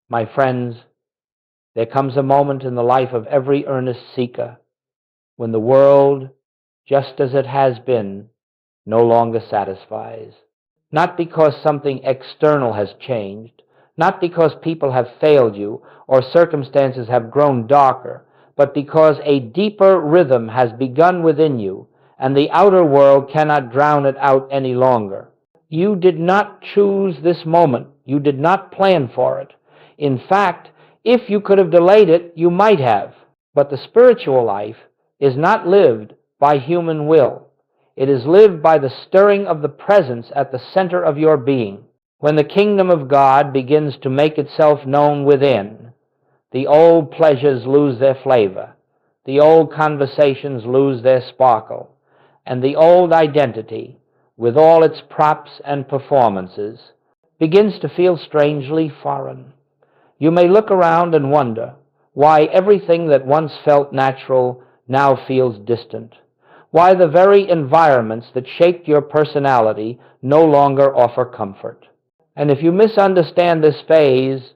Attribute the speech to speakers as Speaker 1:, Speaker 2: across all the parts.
Speaker 1: My friends, there comes a moment in the life of every earnest seeker when the world, just as it has been, no longer satisfies. Not because something external has changed, not because people have failed you or circumstances have grown darker, but because a deeper rhythm has begun within you and the outer world cannot drown it out any longer. You did not choose this moment. You did not plan for it. In fact, if you could have delayed it, you might have. But the spiritual life is not lived by human will. It is lived by the stirring of the presence at the center of your being. When the kingdom of God begins to make itself known within, the old pleasures lose their flavor, the old conversations lose their sparkle, and the old identity, with all its props and performances, begins to feel strangely foreign. You may look around and wonder why everything that once felt natural now feels distant, why the very environments that shaped your personality no longer offer comfort. And if you misunderstand this phase,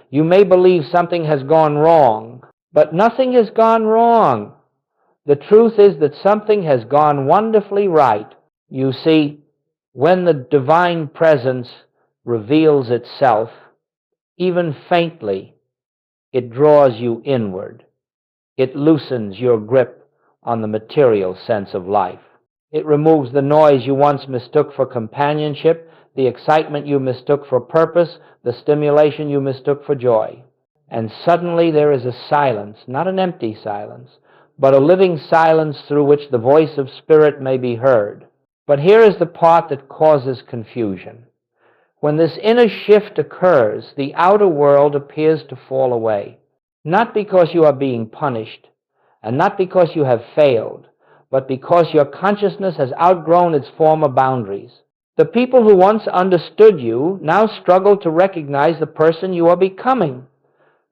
Speaker 1: you may believe something has gone wrong, but nothing has gone wrong. The truth is that something has gone wonderfully right. You see, when the divine presence reveals itself, even faintly, it draws you inward. It loosens your grip on the material sense of life. It removes the noise you once mistook for companionship, the excitement you mistook for purpose, the stimulation you mistook for joy. And suddenly there is a silence, not an empty silence, but a living silence through which the voice of spirit may be heard. But here is the part that causes confusion. When this inner shift occurs, the outer world appears to fall away. Not because you are being punished, and not because you have failed, but because your consciousness has outgrown its former boundaries. The people who once understood you now struggle to recognize the person you are becoming.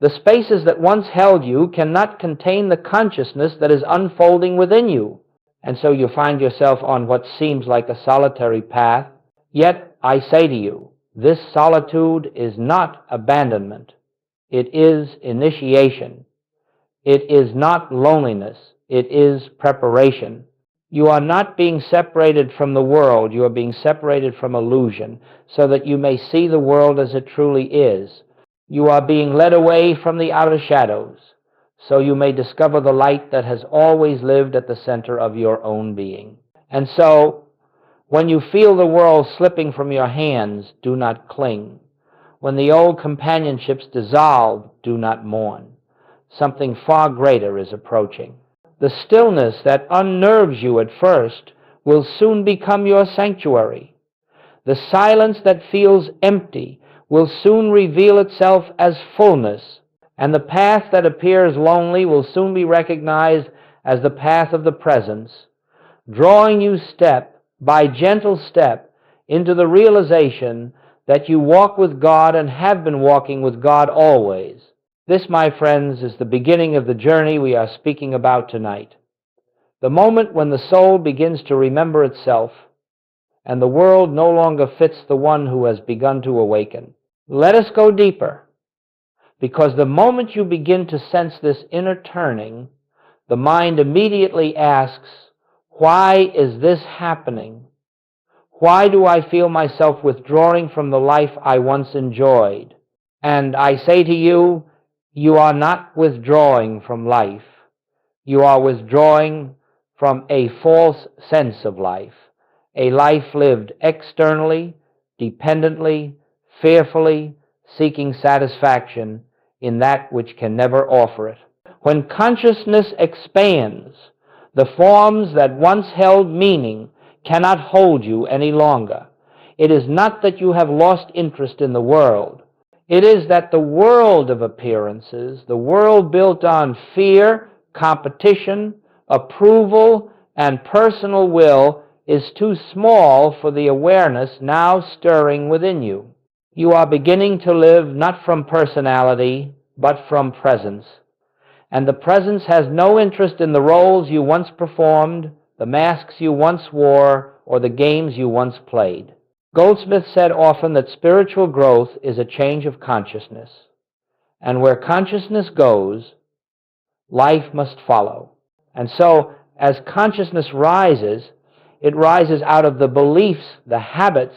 Speaker 1: The spaces that once held you cannot contain the consciousness that is unfolding within you. And so you find yourself on what seems like a solitary path. Yet, I say to you, this solitude is not abandonment. It is initiation. It is not loneliness. It is preparation. You are not being separated from the world. You are being separated from illusion so that you may see the world as it truly is. You are being led away from the outer shadows so you may discover the light that has always lived at the center of your own being. And so, when you feel the world slipping from your hands, do not cling. When the old companionships dissolve, do not mourn. Something far greater is approaching. The stillness that unnerves you at first will soon become your sanctuary. The silence that feels empty will soon reveal itself as fullness, and the path that appears lonely will soon be recognized as the path of the presence, drawing you step by gentle step into the realization that you walk with God and have been walking with God always. This, my friends, is the beginning of the journey we are speaking about tonight. The moment when the soul begins to remember itself, and the world no longer fits the one who has begun to awaken. Let us go deeper, because the moment you begin to sense this inner turning, the mind immediately asks, why is this happening? Why do I feel myself withdrawing from the life I once enjoyed? And I say to you, you are not withdrawing from life. You are withdrawing from a false sense of life, a life lived externally, dependently, fearfully, seeking satisfaction in that which can never offer it. When consciousness expands, the forms that once held meaning cannot hold you any longer. It is not that you have lost interest in the world. It is that the world of appearances, the world built on fear, competition, approval, and personal will, is too small for the awareness now stirring within you. You are beginning to live not from personality, but from presence. And the presence has no interest in the roles you once performed, the masks you once wore, or the games you once played. Goldsmit said often that spiritual growth is a change of consciousness. And where consciousness goes, life must follow. And so, as consciousness rises, it rises out of the beliefs, the habits,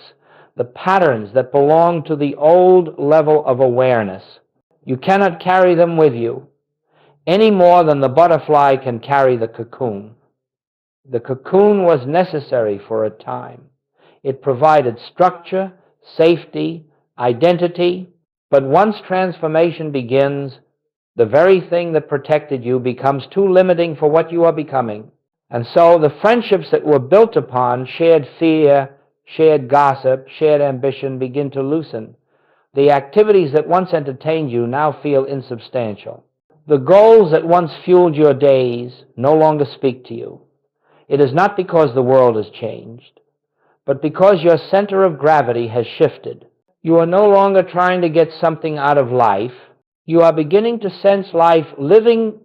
Speaker 1: the patterns that belong to the old level of awareness. You cannot carry them with you any more than the butterfly can carry the cocoon. The cocoon was necessary for a time. It provided structure, safety, identity, but once transformation begins, the very thing that protected you becomes too limiting for what you are becoming. And so the friendships that were built upon shared fear, shared gossip, shared ambition begin to loosen. The activities that once entertained you now feel insubstantial. The goals that once fueled your days no longer speak to you. It is not because the world has changed, but because your center of gravity has shifted. You are no longer trying to get something out of life. You are beginning to sense life living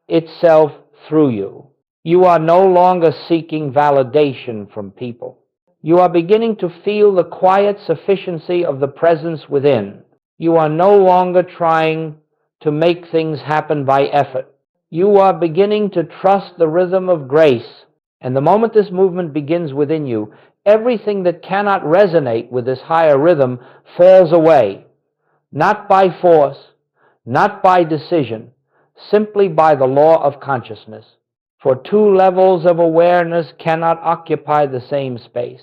Speaker 1: itself through you. You are no longer seeking validation from people. You are beginning to feel the quiet sufficiency of the presence within. You are no longer trying to make things happen by effort. You are beginning to trust the rhythm of grace. And the moment this movement begins within you, everything that cannot resonate with this higher rhythm falls away, not by force, not by decision, simply by the law of consciousness. For two levels of awareness cannot occupy the same space.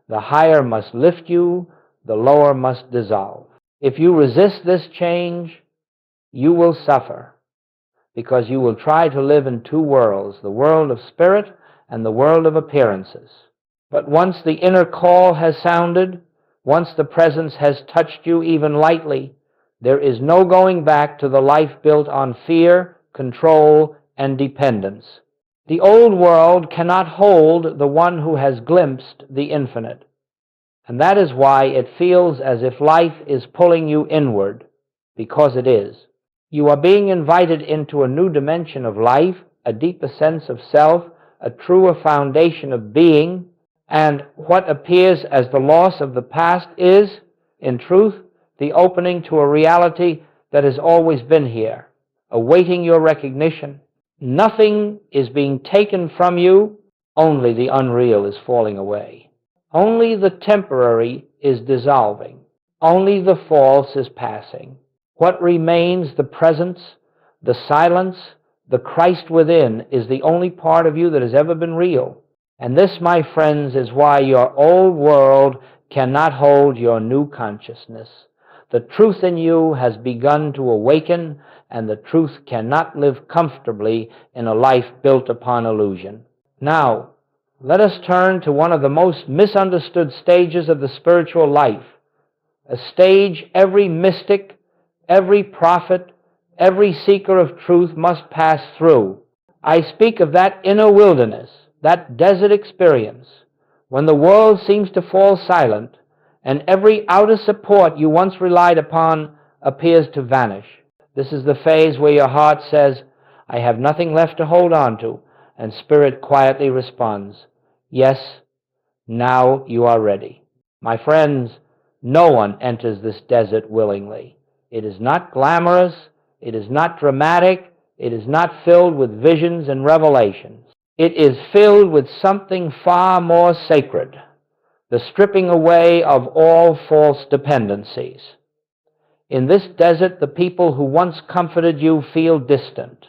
Speaker 1: The higher must lift you, the lower must dissolve. If you resist this change, you will suffer, because you will try to live in two worlds, the world of spirit and the world of appearances. But once the inner call has sounded, once the presence has touched you even lightly, there is no going back to the life built on fear, control, and dependence. The old world cannot hold the one who has glimpsed the infinite. And that is why it feels as if life is pulling you inward, because it is. You are being invited into a new dimension of life, a deeper sense of self, a truer foundation of being, and what appears as the loss of the past is, in truth, the opening to a reality that has always been here, awaiting your recognition. Nothing is being taken from you, only the unreal is falling away. Only the temporary is dissolving. Only the false is passing. What remains, the presence, the silence, the Christ within, is the only part of you that has ever been real. And this, my friends, is why your old world cannot hold your new consciousness. The truth in you has begun to awaken, and the truth cannot live comfortably in a life built upon illusion. Now, let us turn to one of the most misunderstood stages of the spiritual life, a stage every mystic, every prophet, every seeker of truth must pass through. I speak of that inner wilderness, that desert experience, when the world seems to fall silent and every outer support you once relied upon appears to vanish. This is the phase where your heart says, I have nothing left to hold on to, and spirit quietly responds, yes, now you are ready. My friends, no one enters this desert willingly. It is not glamorous, it is not dramatic, it is not filled with visions and revelations. It is filled with something far more sacred, the stripping away of all false dependencies. In this desert, the people who once comforted you feel distant.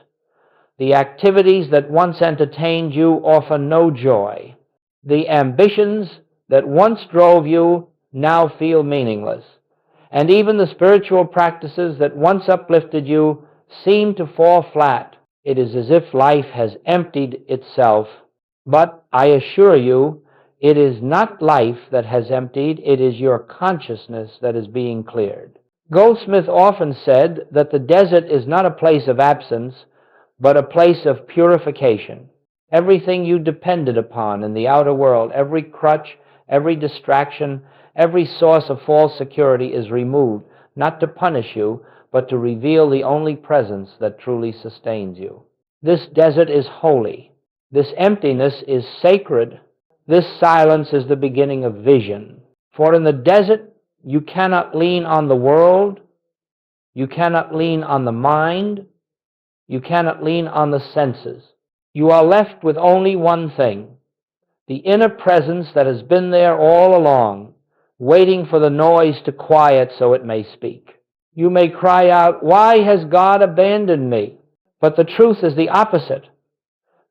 Speaker 1: The activities that once entertained you offer no joy. The ambitions that once drove you now feel meaningless. And even the spiritual practices that once uplifted you seem to fall flat. It is as if life has emptied itself. But I assure you, it is not life that has emptied, it is your consciousness that is being cleared. Goldsmit often said that the desert is not a place of absence, but a place of purification. Everything you depended upon in the outer world, every crutch, every distraction, every source of false security is removed, not to punish you, but to reveal the only presence that truly sustains you. This desert is holy. This emptiness is sacred. This silence is the beginning of vision. For in the desert, you cannot lean on the world, You cannot lean on the mind. You cannot lean on the senses. You are left with only one thing, the inner presence that has been there all along, waiting for the noise to quiet so it may speak. You may cry out, "Why has God abandoned me?" But the truth is the opposite.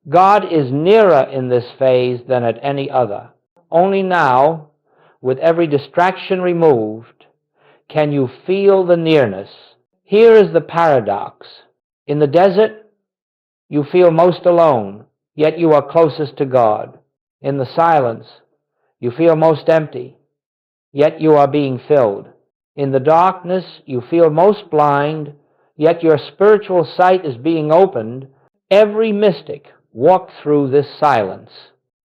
Speaker 1: God is nearer in this phase than at any other. Only now, with every distraction removed, can you feel the nearness. Here is the paradox. In the desert, you feel most alone, yet you are closest to God. In the silence, you feel most empty, yet you are being filled. In the darkness, you feel most blind, yet your spiritual sight is being opened. Every mystic walked through this silence.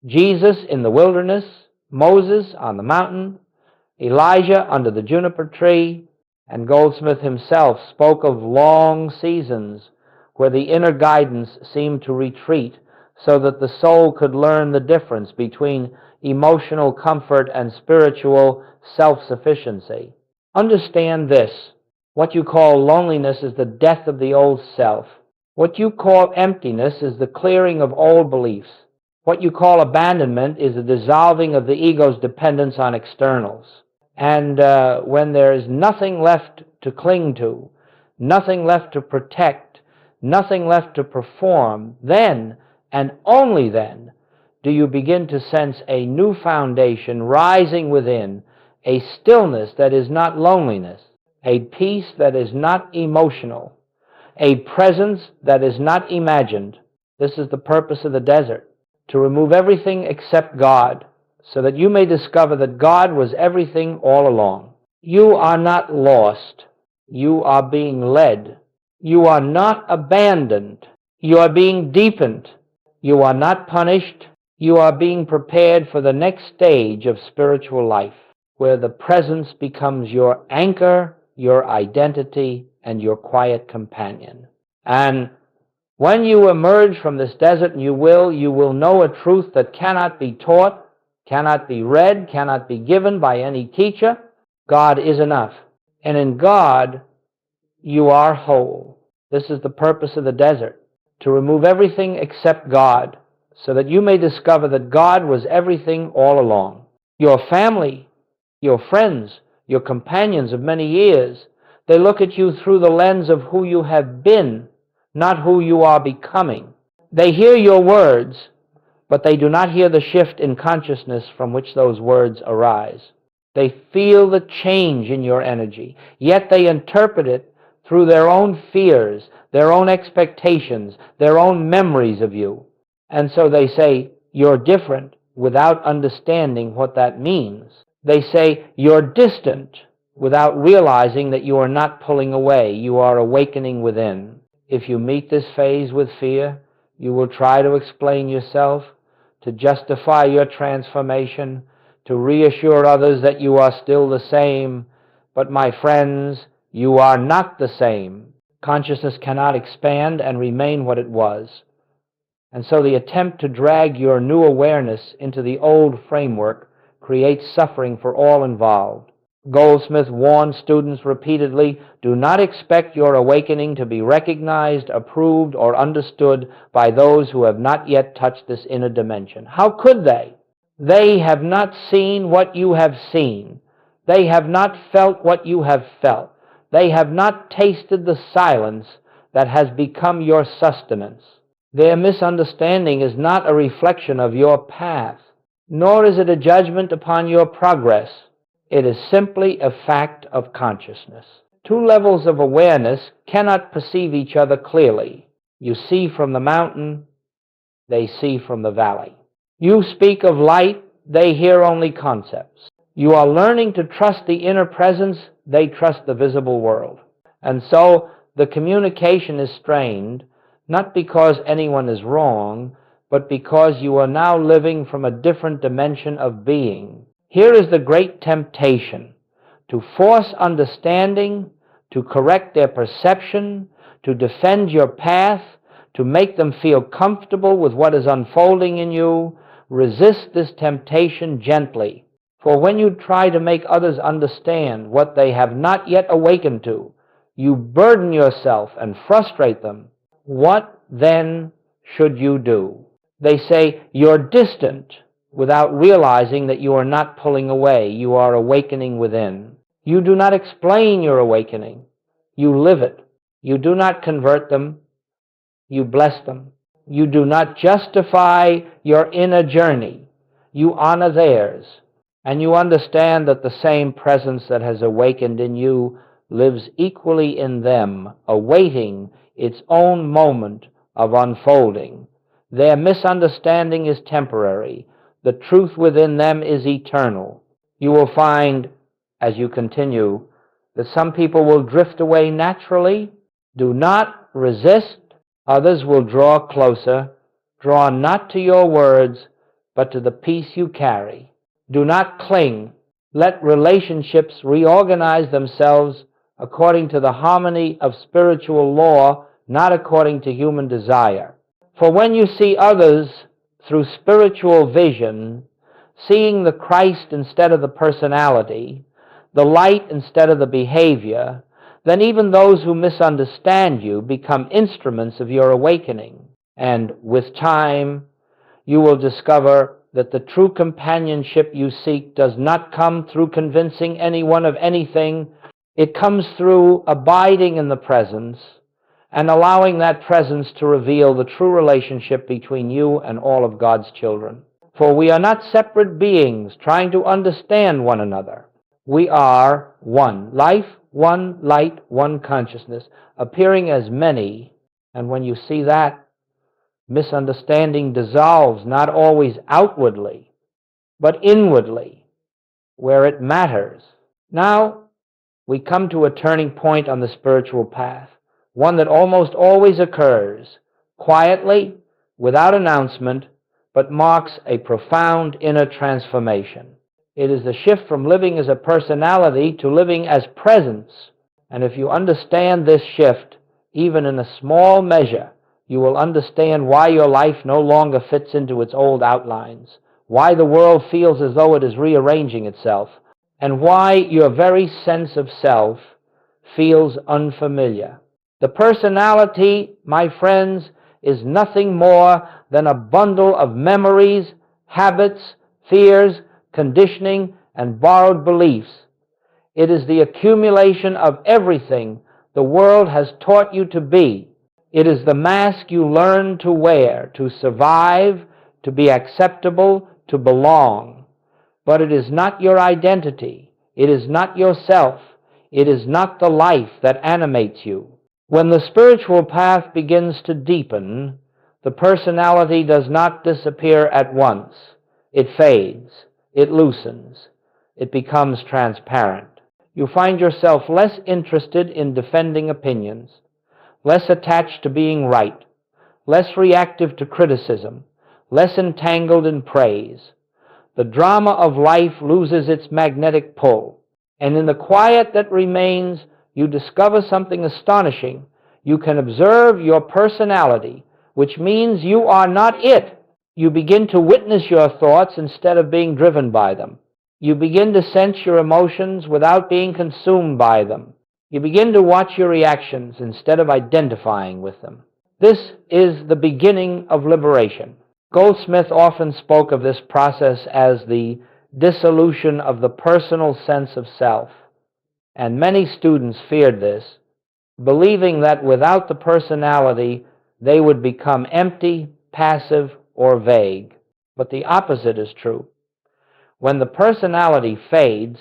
Speaker 1: Jesus in the wilderness, Moses on the mountain, Elijah under the juniper tree, and Goldsmit himself spoke of long seasons where the inner guidance seemed to retreat so that the soul could learn the difference between emotional comfort and spiritual self-sufficiency. Understand this. What you call loneliness is the death of the old self. What you call emptiness is the clearing of old beliefs. What you call abandonment is the dissolving of the ego's dependence on externals. And when there is nothing left to cling to, nothing left to protect, nothing left to perform, then, and only then, do you begin to sense a new foundation rising within, a stillness that is not loneliness, a peace that is not emotional, a presence that is not imagined. This is the purpose of the desert, to remove everything except God, so that you may discover that God was everything all along. You are not lost. You are being led. You are not abandoned. You are being deepened. You are not punished. You are being prepared for the next stage of spiritual life, where the presence becomes your anchor, your identity, and your quiet companion. And when you emerge from this desert, and you will know a truth that cannot be taught, cannot be read, cannot be given by any teacher. God is enough. And in God, you are whole. This is the purpose of the desert, to remove everything except God, so that you may discover that God was everything all along. Your family, your friends, your companions of many years, they look at you through the lens of who you have been, not who you are becoming. They hear your words, but they do not hear the shift in consciousness from which those words arise. They feel the change in your energy, yet they interpret it through their own fears, their own expectations, their own memories of you. And so they say, "You're different," without understanding what that means. They say, "You're distant," without realizing that you are not pulling away, you are awakening within. If you meet this phase with fear, you will try to explain yourself, to justify your transformation, to reassure others that you are still the same. But my friends, you are not the same. Consciousness cannot expand and remain what it was. And so the attempt to drag your new awareness into the old framework creates suffering for all involved. Goldsmith warned students repeatedly, do not expect your awakening to be recognized, approved, or understood by those who have not yet touched this inner dimension. How could they? They have not seen what you have seen. They have not felt what you have felt. They have not tasted the silence that has become your sustenance. Their misunderstanding is not a reflection of your path, nor is it a judgment upon your progress. It is simply a fact of consciousness. Two levels of awareness cannot perceive each other clearly. You see from the mountain, they see from the valley. You speak of light, they hear only concepts. You are learning to trust the inner presence, they trust the visible world. And so the communication is strained, not because anyone is wrong, but because you are now living from a different dimension of being. Here is the great temptation: to force understanding, to correct their perception, to defend your path, to make them feel comfortable with what is unfolding in you. Resist this temptation gently, for when you try to make others understand what they have not yet awakened to, you burden yourself and frustrate them, what then should you do? They say you're distant without realizing that you are not pulling away. You are awakening within. You do not explain your awakening. You live it. You do not convert them. You bless them. You do not justify your inner journey. You honor theirs. And you understand that the same presence that has awakened in you lives equally in them, awaiting its own moment of unfolding. Their misunderstanding is temporary. The truth within them is eternal. You will find, as you continue, that some people will drift away naturally. Do not resist. Others will draw closer. Draw not to your words, but to the peace you carry. Do not cling. Let relationships reorganize themselves according to the harmony of spiritual law, not according to human desire. For when you see others through spiritual vision, seeing the Christ instead of the personality, the light instead of the behavior, then even those who misunderstand you become instruments of your awakening. And with time, you will discover that the true companionship you seek does not come through convincing anyone of anything. It comes through abiding in the presence and allowing that presence to reveal the true relationship between you and all of God's children. For we are not separate beings trying to understand one another. We are one life, one light, one consciousness, appearing as many. And when you see that, misunderstanding dissolves, not always outwardly, but inwardly, where it matters. Now, we come to a turning point on the spiritual path, one that almost always occurs, quietly, without announcement, but marks a profound inner transformation. It is the shift from living as a personality to living as presence. And if you understand this shift, even in a small measure, you will understand why your life no longer fits into its old outlines, why the world feels as though it is rearranging itself, and why your very sense of self feels unfamiliar. The personality, my friends, is nothing more than a bundle of memories, habits, fears, conditioning, and borrowed beliefs. It is the accumulation of everything the world has taught you to be. It is the mask you learn to wear, to survive, to be acceptable, to belong. But it is not your identity. It is not yourself. It is not the life that animates you. When the spiritual path begins to deepen, the personality does not disappear at once. It fades. It loosens. It becomes transparent. You find yourself less interested in defending opinions, less attached to being right, less reactive to criticism, less entangled in praise. The drama of life loses its magnetic pull, and in the quiet that remains, you discover something astonishing. You can observe your personality, which means you are not it. You begin to witness your thoughts instead of being driven by them. You begin to sense your emotions without being consumed by them. You begin to watch your reactions instead of identifying with them. This is the beginning of liberation. Goldsmit often spoke of this process as the dissolution of the personal sense of self, and many students feared this, believing that without the personality they would become empty, passive, or vague. But the opposite is true. When the personality fades,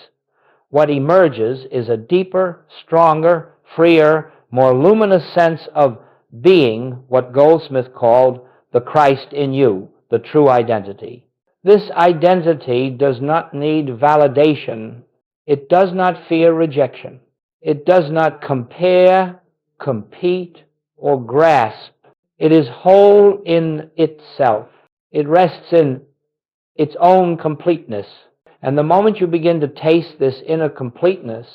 Speaker 1: what emerges is a deeper, stronger, freer, more luminous sense of being, what Goldsmit called the Christ in you, the true identity. This identity does not need validation. It does not fear rejection. It does not compare, compete, or grasp. It is whole in itself. It rests in its own completeness. And the moment you begin to taste this inner completeness,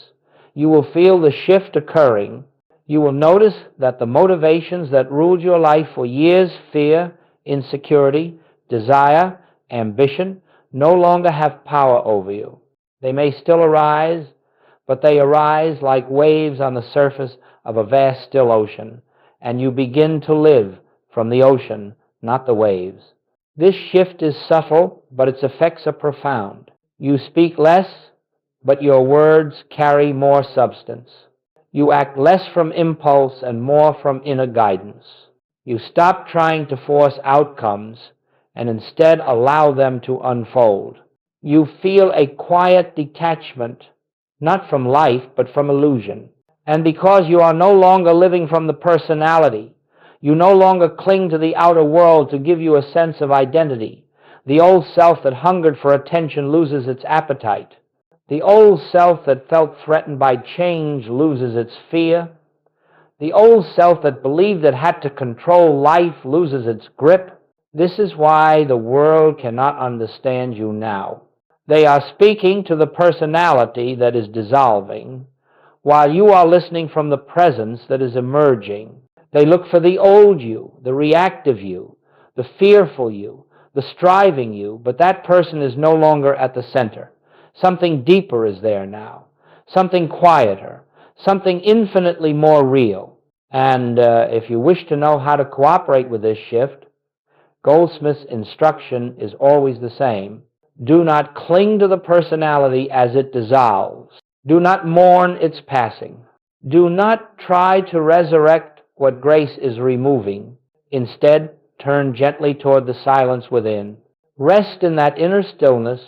Speaker 1: you will feel the shift occurring. You will notice that the motivations that ruled your life for years, fear, insecurity, desire, ambition, no longer have power over you. They may still arise, but they arise like waves on the surface of a vast still ocean, and you begin to live from the ocean, not the waves. This shift is subtle, but its effects are profound. You speak less, but your words carry more substance. You act less from impulse and more from inner guidance. You stop trying to force outcomes and instead allow them to unfold. You feel a quiet detachment, not from life, but from illusion. And because you are no longer living from the personality, you no longer cling to the outer world to give you a sense of identity. The old self that hungered for attention loses its appetite. The old self that felt threatened by change loses its fear. The old self that believed it had to control life loses its grip. This is why the world cannot understand you now. They are speaking to the personality that is dissolving, while you are listening from the presence that is emerging. They look for the old you, the reactive you, the fearful you, the striving you, but that person is no longer at the center. Something deeper is there now, something quieter, something infinitely more real. And if you wish to know how to cooperate with this shift, Goldsmith's instruction is always the same. Do not cling to the personality as it dissolves. Do not mourn its passing. Do not try to resurrect what grace is removing. Instead, turn gently toward the silence within. Rest in that inner stillness.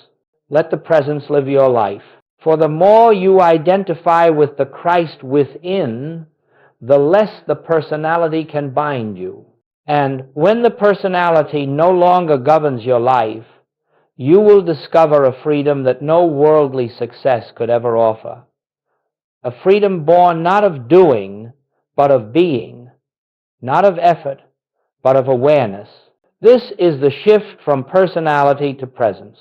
Speaker 1: Let the presence live your life. For the more you identify with the Christ within, the less the personality can bind you. And when the personality no longer governs your life, you will discover a freedom that no worldly success could ever offer. A freedom born not of doing, but of being, not of effort, but of awareness. This is the shift from personality to presence.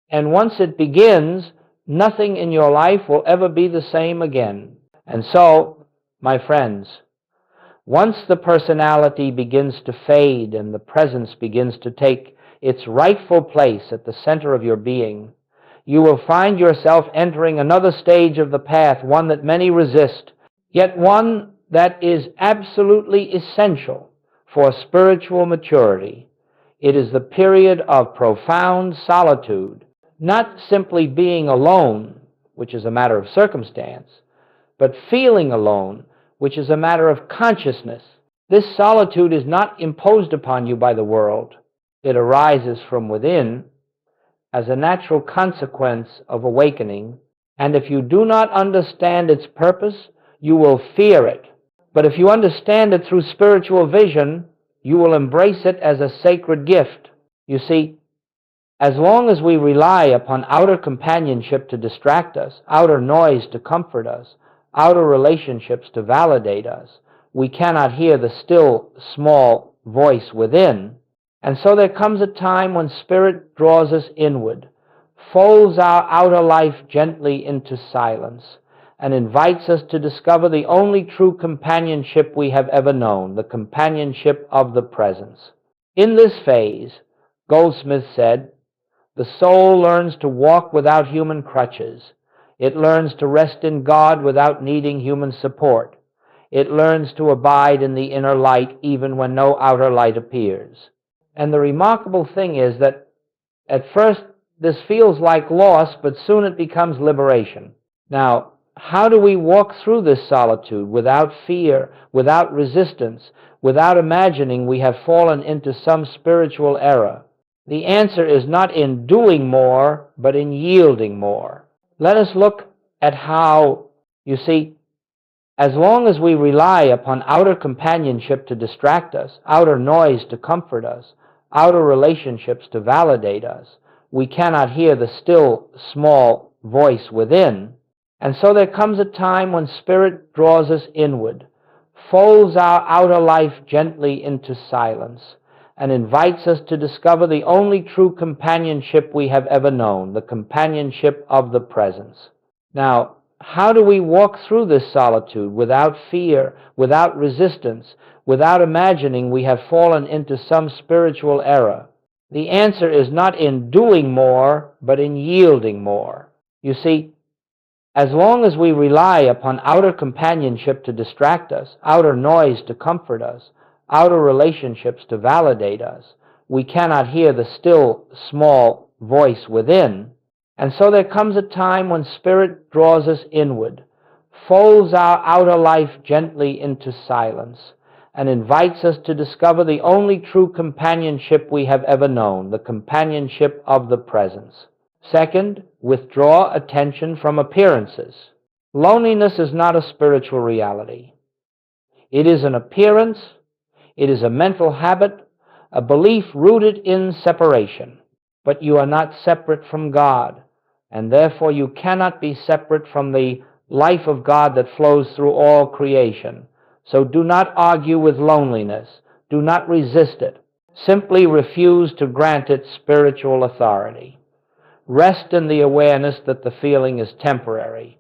Speaker 1: And once it begins, nothing in your life will ever be the same again. And so, my friends, once the personality begins to fade and the presence begins to take its rightful place at the center of your being, you will find yourself entering another stage of the path, one that many resist, yet one that is absolutely essential for spiritual maturity. It is the period of profound solitude, not simply being alone, which is a matter of circumstance, but feeling alone, which is a matter of consciousness. This solitude is not imposed upon you by the world. It arises from within as a natural consequence of awakening, and if you do not understand its purpose, you will fear it. But if you understand it through spiritual vision, you will embrace it as a sacred gift. You see, as long as we rely upon outer companionship to distract us, outer noise to comfort us, outer relationships to validate us, we cannot hear the still, small voice within. And so there comes a time when Spirit draws us inward, folds our outer life gently into silence, and invites us to discover the only true companionship we have ever known, the companionship of the presence. In this phase, Goldsmith said, the soul learns to walk without human crutches. It learns to rest in God without needing human support. It learns to abide in the inner light even when no outer light appears. And the remarkable thing is that at first this feels like loss, but soon it becomes liberation. Now, how do we walk through this solitude without fear, without resistance, without imagining we have fallen into some spiritual error? The answer is not in doing more, but in yielding more. Let us look at how, you see, as long as we rely upon outer companionship to distract us, outer noise to comfort us, outer relationships to validate us, we cannot hear the still, small voice within. And so there comes a time when Spirit draws us inward, folds our outer life gently into silence, and invites us to discover the only true companionship we have ever known, the companionship of the presence. Now, how do we walk through this solitude without fear, without resistance, without imagining we have fallen into some spiritual error? The answer is not in doing more, but in yielding more. You see, As long as we rely upon outer companionship to distract us, outer noise to comfort us, outer relationships to validate us, we cannot hear the still, small voice within. And so there comes a time when Spirit draws us inward, folds our outer life gently into silence, and invites us to discover the only true companionship we have ever known, the companionship of the presence. Second, withdraw attention from appearances. Loneliness is not a spiritual reality. It is an appearance, it is a mental habit, a belief rooted in separation. But you are not separate from God, and therefore you cannot be separate from the life of God that flows through all creation. So do not argue with loneliness. Do not resist it. Simply refuse to grant it spiritual authority. Rest in the awareness that the feeling is temporary,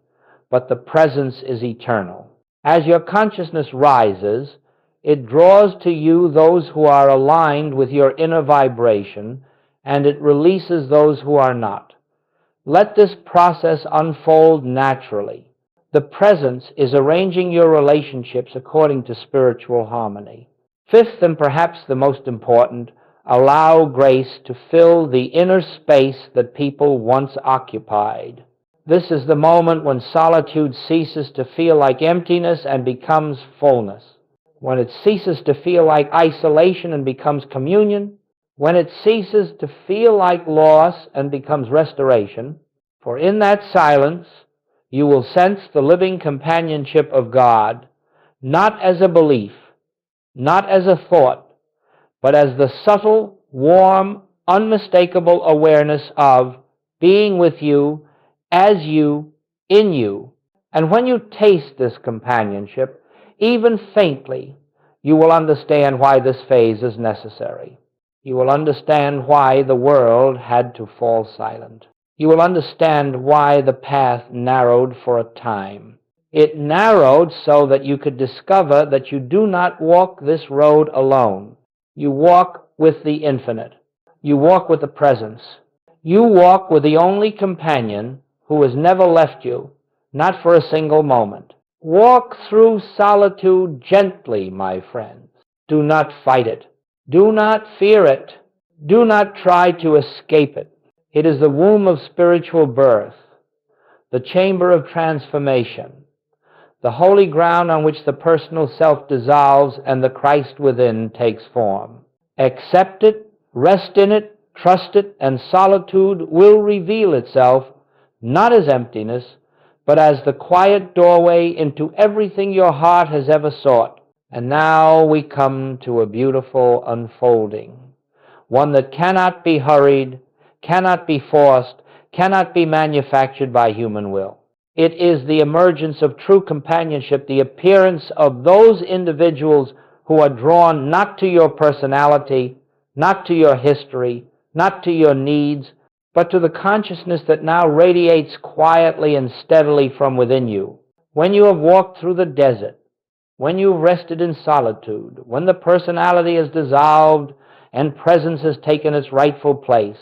Speaker 1: but the presence is eternal. As your consciousness rises, it draws to you those who are aligned with your inner vibration, and it releases those who are not. Let this process unfold naturally. The presence is arranging your relationships according to spiritual harmony. Fifth, and perhaps the most important, allow grace to fill the inner space that people once occupied. This is the moment when solitude ceases to feel like emptiness and becomes fullness. When it ceases to feel like isolation and becomes communion. When it ceases to feel like loss and becomes restoration. For in that silence, you will sense the living companionship of God, not as a belief, not as a thought, but as the subtle, warm, unmistakable awareness of being with you, as you, in you. And when you taste this companionship, even faintly, you will understand why this phase is necessary. You will understand why the world had to fall silent. You will understand why the path narrowed for a time. It narrowed so that you could discover that you do not walk this road alone. You walk with the infinite. You walk with the presence. You walk with the only companion who has never left you, not for a single moment. Walk through solitude gently, my friends. Do not fight it. Do not fear it. Do not try to escape it. It is the womb of spiritual birth, the chamber of transformation, the holy ground on which the personal self dissolves and the Christ within takes form. Accept it, rest in it, trust it, and solitude will reveal itself not as emptiness, but as the quiet doorway into everything your heart has ever sought. And now we come to a beautiful unfolding, one that cannot be hurried, cannot be forced, cannot be manufactured by human will. It is the emergence of true companionship, the appearance of those individuals who are drawn not to your personality, not to your history, not to your needs, but to the consciousness that now radiates quietly and steadily from within you. When you have walked through the desert, when you have rested in solitude, when the personality is dissolved and presence has taken its rightful place,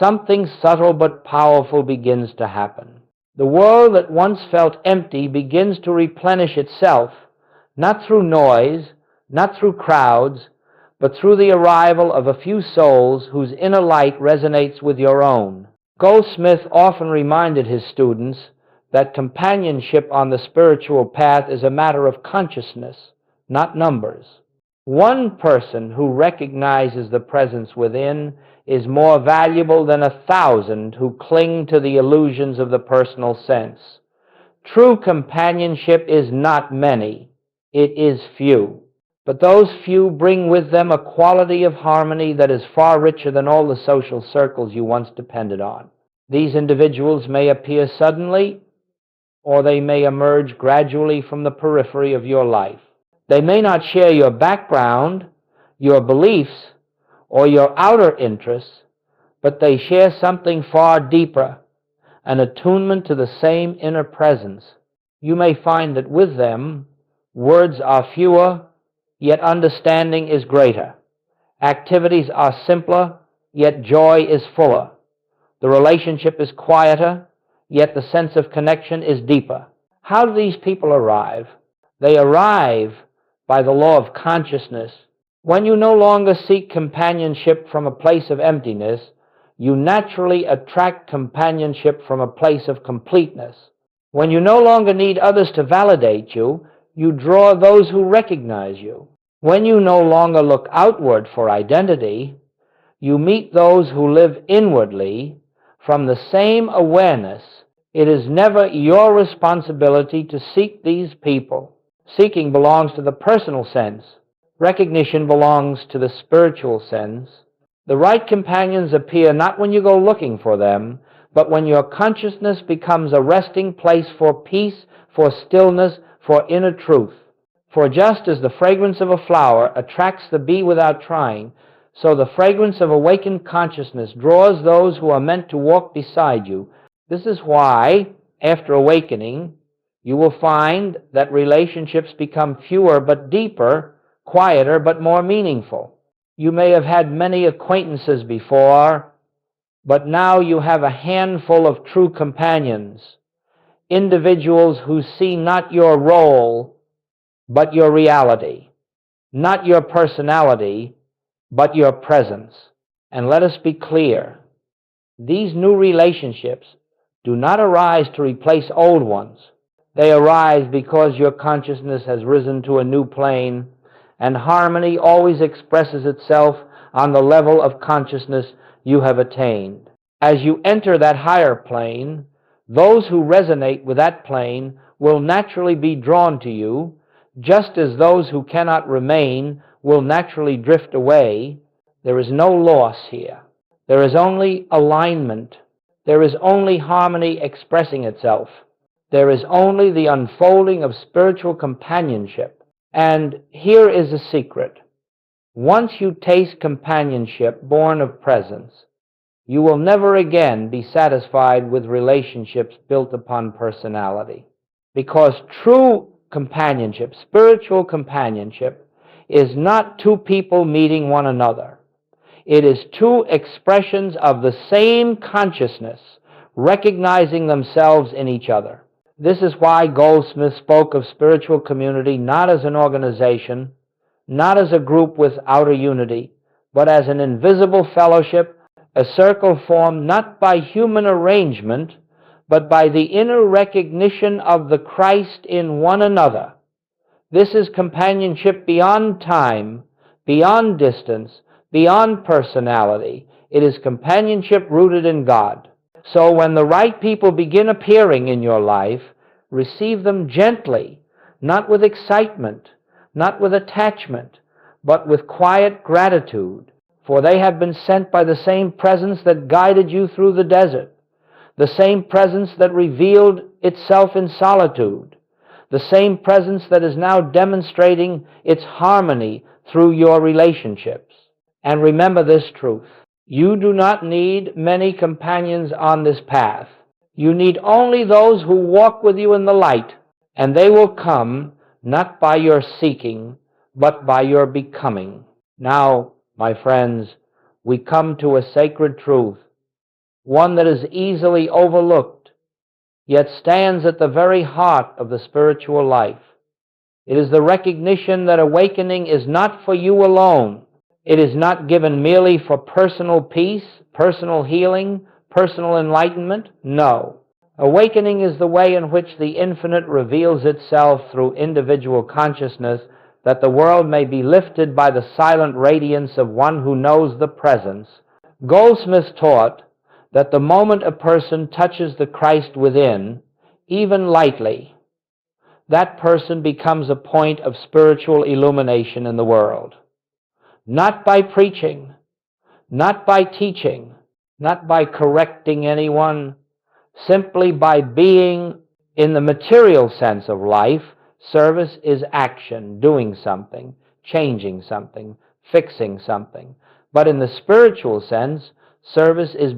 Speaker 1: something subtle but powerful begins to happen. The world that once felt empty begins to replenish itself, not through noise, not through crowds, but through the arrival of a few souls whose inner light resonates with your own. Goldsmit often reminded his students that companionship on the spiritual path is a matter of consciousness, not numbers. One person who recognizes the presence within is more valuable than 1,000 who cling to the illusions of the personal sense. True companionship is not many, it is few. But those few bring with them a quality of harmony that is far richer than all the social circles you once depended on. These individuals may appear suddenly, or they may emerge gradually from the periphery of your life. They may not share your background, your beliefs, or your outer interests, but they share something far deeper, an attunement to the same inner presence. You may find that with them, words are fewer, yet understanding is greater. Activities are simpler, yet joy is fuller. The relationship is quieter, yet the sense of connection is deeper. How do these people arrive? They arrive by the law of consciousness. When you no longer seek companionship from a place of emptiness, you naturally attract companionship from a place of completeness. When you no longer need others to validate you, you draw those who recognize you. When you no longer look outward for identity, you meet those who live inwardly from the same awareness. It is never your responsibility to seek these people. Seeking belongs to the personal sense. Recognition belongs to the spiritual sense. The right companions appear not when you go looking for them, but when your consciousness becomes a resting place for peace, for stillness, for inner truth. For just as the fragrance of a flower attracts the bee without trying, so the fragrance of awakened consciousness draws those who are meant to walk beside you. This is why, after awakening, you will find that relationships become fewer but deeper, quieter but more meaningful. You may have had many acquaintances before, but now you have a handful of true companions, individuals who see not your role, but your reality, not your personality, but your presence. And let us be clear, these new relationships do not arise to replace old ones. They arise because your consciousness has risen to a new plane, and harmony always expresses itself on the level of consciousness you have attained. As you enter that higher plane, those who resonate with that plane will naturally be drawn to you, just as those who cannot remain will naturally drift away. There is no loss here. There is only alignment. There is only harmony expressing itself. There is only the unfolding of spiritual companionship. And here is a secret. Once you taste companionship born of presence, you will never again be satisfied with relationships built upon personality. Because true companionship, spiritual companionship, is not two people meeting one another. It is two expressions of the same consciousness recognizing themselves in each other. This is why Goldsmit spoke of spiritual community not as an organization, not as a group with outer unity, but as an invisible fellowship, a circle formed not by human arrangement, but by the inner recognition of the Christ in one another. This is companionship beyond time, beyond distance, beyond personality. It is companionship rooted in God. So when the right people begin appearing in your life, receive them gently, not with excitement, not with attachment, but with quiet gratitude, for they have been sent by the same presence that guided you through the desert, the same presence that revealed itself in solitude, the same presence that is now demonstrating its harmony through your relationships. And remember this truth. You do not need many companions on this path. You need only those who walk with you in the light, and they will come not by your seeking, but by your becoming. Now, my friends, we come to a sacred truth, one that is easily overlooked, yet stands at the very heart of the spiritual life. It is the recognition that awakening is not for you alone. It is not given merely for personal peace, personal healing, personal enlightenment. No. Awakening is the way in which the infinite reveals itself through individual consciousness, that the world may be lifted by the silent radiance of one who knows the presence. Goldsmith taught that the moment a person touches the Christ within, even lightly, that person becomes a point of spiritual illumination in the world. Not by preaching, not by teaching, not by correcting anyone, simply by being in the material sense of life. Service is action, doing something, changing something, fixing something. But in the spiritual sense, service is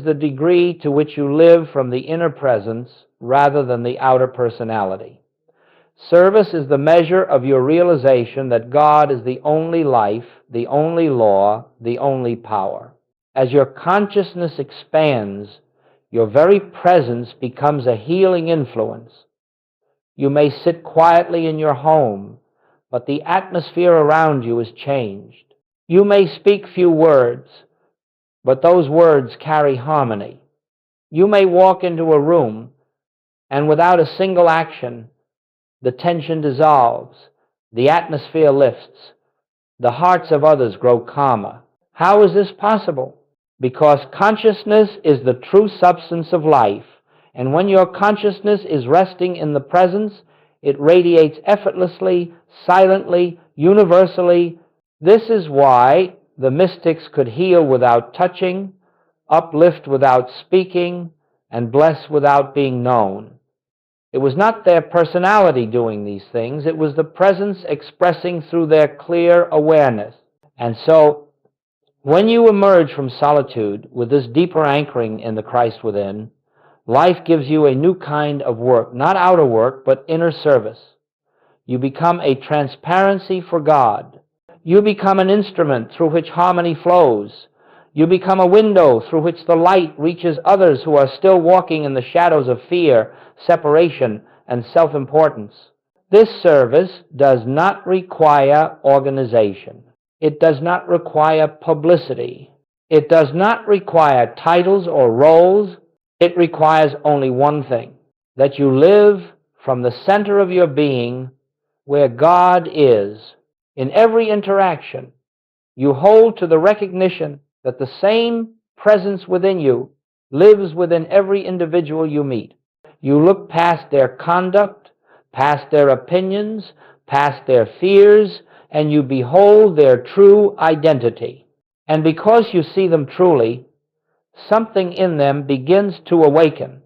Speaker 1: the degree to which you live from the inner presence rather than the outer personality. Service is the measure of your realization that God is the only life, the only law, the only power. As your consciousness expands, Your very presence becomes a healing influence. You may sit quietly in your home, but the atmosphere around you is changed. You may speak few words, but those words carry harmony. You may walk into a room, and without a single action, the tension dissolves, the atmosphere lifts, the hearts of others grow calmer. How is this possible? Because consciousness is the true substance of life, and when your consciousness is resting in the presence, it radiates effortlessly, silently, universally. This is why the mystics could heal without touching, uplift without speaking, and bless without being known. It was not their personality doing these things, it was the presence expressing through their clear awareness. And so, when you emerge from solitude with this deeper anchoring in the Christ within, life gives you a new kind of work, not outer work, but inner service. You become a transparency for God. You become an instrument through which harmony flows. You become a window through which the light reaches others who are still walking in the shadows of fear, separation, and self-importance. This service does not require organization. It does not require publicity. It does not require titles or roles. It requires only one thing, that you live from the center of your being where God is. In every interaction, you hold to the recognition that the same presence within you lives within every individual you meet. You look past their conduct, past their opinions, past their fears, and you behold their true identity. And because you see them truly, something in them begins to awaken,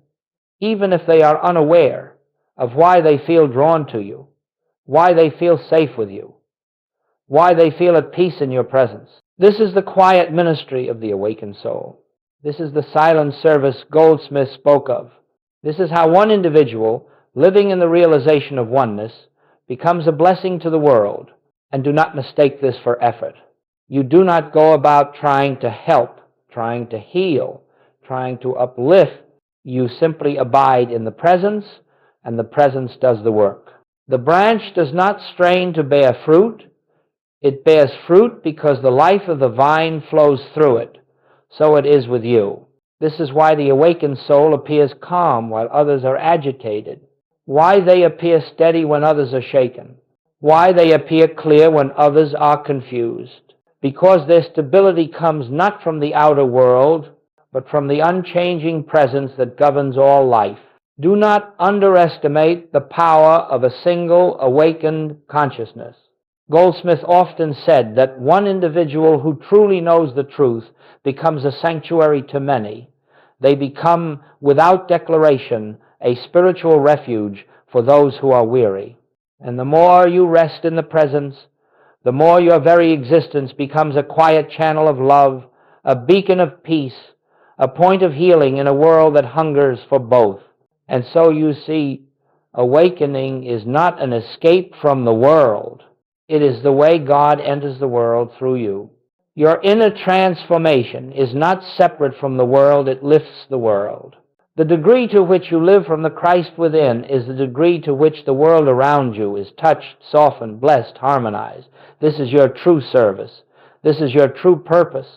Speaker 1: even if they are unaware of why they feel drawn to you, why they feel safe with you, why they feel at peace in your presence. This is the quiet ministry of the awakened soul. This is the silent service Goldsmit spoke of. This is how one individual, living in the realization of oneness, becomes a blessing to the world. And do not mistake this for effort. You do not go about trying to help, trying to heal, trying to uplift. You simply abide in the presence, and the presence does the work. The branch does not strain to bear fruit. It bears fruit because the life of the vine flows through it. So it is with you. This is why the awakened soul appears calm while others are agitated, why they appear steady when others are shaken, why they appear clear when others are confused. Because their stability comes not from the outer world, but from the unchanging presence that governs all life. Do not underestimate the power of a single awakened consciousness. Goldsmith often said that one individual who truly knows the truth becomes a sanctuary to many. They become, without declaration, a spiritual refuge for those who are weary. And the more you rest in the presence, the more your very existence becomes a quiet channel of love, a beacon of peace, a point of healing in a world that hungers for both. And so you see, awakening is not an escape from the world. It is the way God enters the world through you. Your inner transformation is not separate from the world, it lifts the world. The degree to which you live from the Christ within is the degree to which the world around you is touched, softened, blessed, harmonized. This is your true service. This is your true purpose.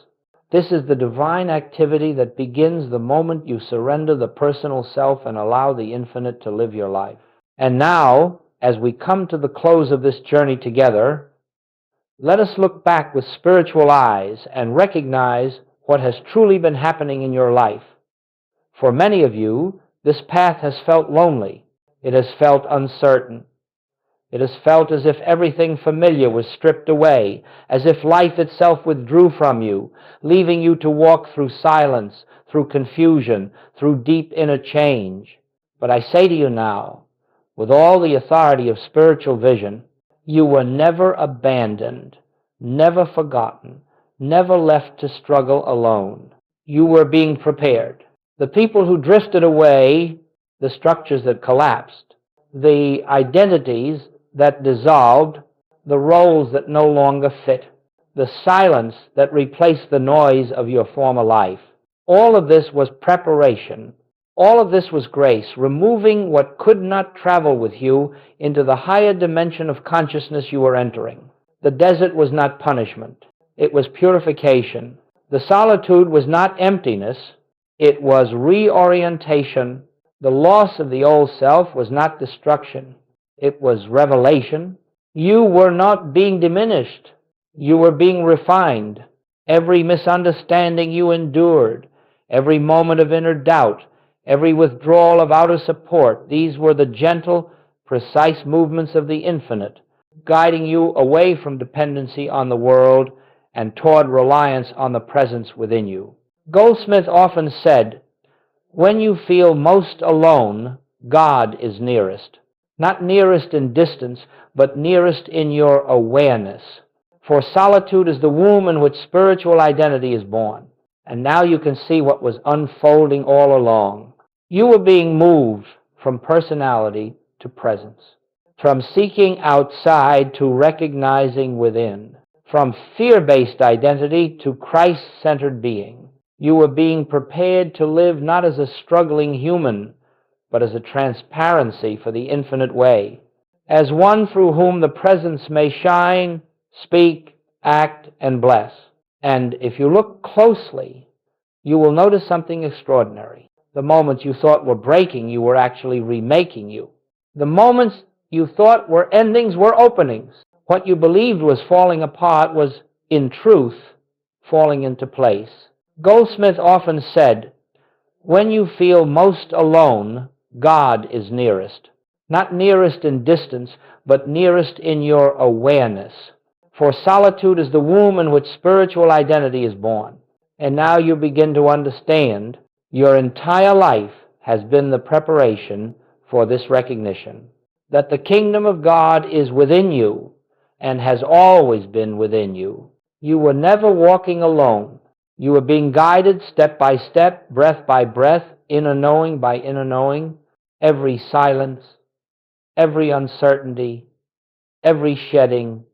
Speaker 1: This is the divine activity that begins the moment you surrender the personal self and allow the infinite to live your life. And now, as we come to the close of this journey together, let us look back with spiritual eyes and recognize what has truly been happening in your life. For many of you, this path has felt lonely. It has felt uncertain. It has felt as if everything familiar was stripped away, as if life itself withdrew from you, leaving you to walk through silence, through confusion, through deep inner change. But I say to you now, with all the authority of spiritual vision, you were never abandoned, never forgotten, never left to struggle alone. You were being prepared. The people who drifted away, the structures that collapsed, the identities that dissolved, the roles that no longer fit, the silence that replaced the noise of your former life. All of this was preparation All of this was grace, removing what could not travel with you into the higher dimension of consciousness you were entering. The desert was not punishment. It was purification. The solitude was not emptiness. It was reorientation. The loss of the old self was not destruction. It was revelation. You were not being diminished. You were being refined. Every misunderstanding you endured, every moment of inner doubt, every withdrawal of outer support, these were the gentle, precise movements of the infinite, guiding you away from dependency on the world and toward reliance on the presence within you. Goldsmit often said, "When you feel most alone, God is nearest. Not nearest in distance, but nearest in your awareness. For solitude is the womb in which spiritual identity is born." And now you can see what was unfolding all along. You were being moved from personality to presence, from seeking outside to recognizing within, from fear-based identity to Christ-centered being. You were being prepared to live not as a struggling human, but as a transparency for the infinite way, as one through whom the presence may shine, speak, act, and bless. And if you look closely, you will notice something extraordinary. The moments you thought were breaking you were actually remaking you. The moments you thought were endings were openings. What you believed was falling apart was, in truth, falling into place. Goldsmith often said, "When you feel most alone, God is nearest. Not nearest in distance, but nearest in your awareness. For solitude is the womb in which spiritual identity is born." And now you begin to understand your entire life has been the preparation for this recognition, that the kingdom of God is within you and has always been within you. You were never walking alone. You were being guided step by step, breath by breath, inner knowing by inner knowing. Every silence, every uncertainty, every shedding,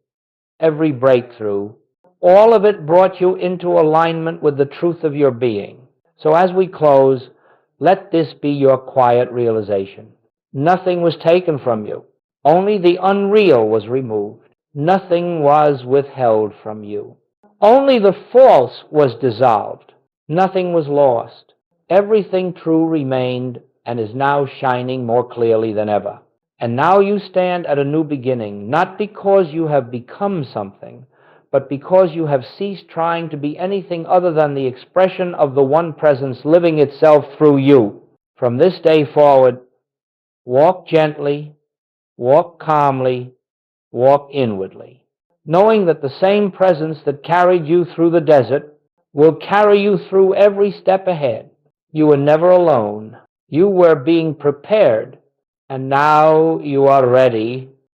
Speaker 1: every breakthrough, all of it brought you into alignment with the truth of your being. So as we close, let this be your quiet realization. Nothing was taken from you. Only the unreal was removed. Nothing was withheld from you. Only the false was dissolved. Nothing was lost. Everything true remained and is now shining more clearly than ever. And now you stand at a new beginning, not because you have become something, but because you have ceased trying to be anything other than the expression of the one presence living itself through you. From this day forward, walk gently, walk calmly, walk inwardly, knowing that the same presence that carried you through the desert will carry you through every step ahead. You were never alone. You were being prepared, and now you are ready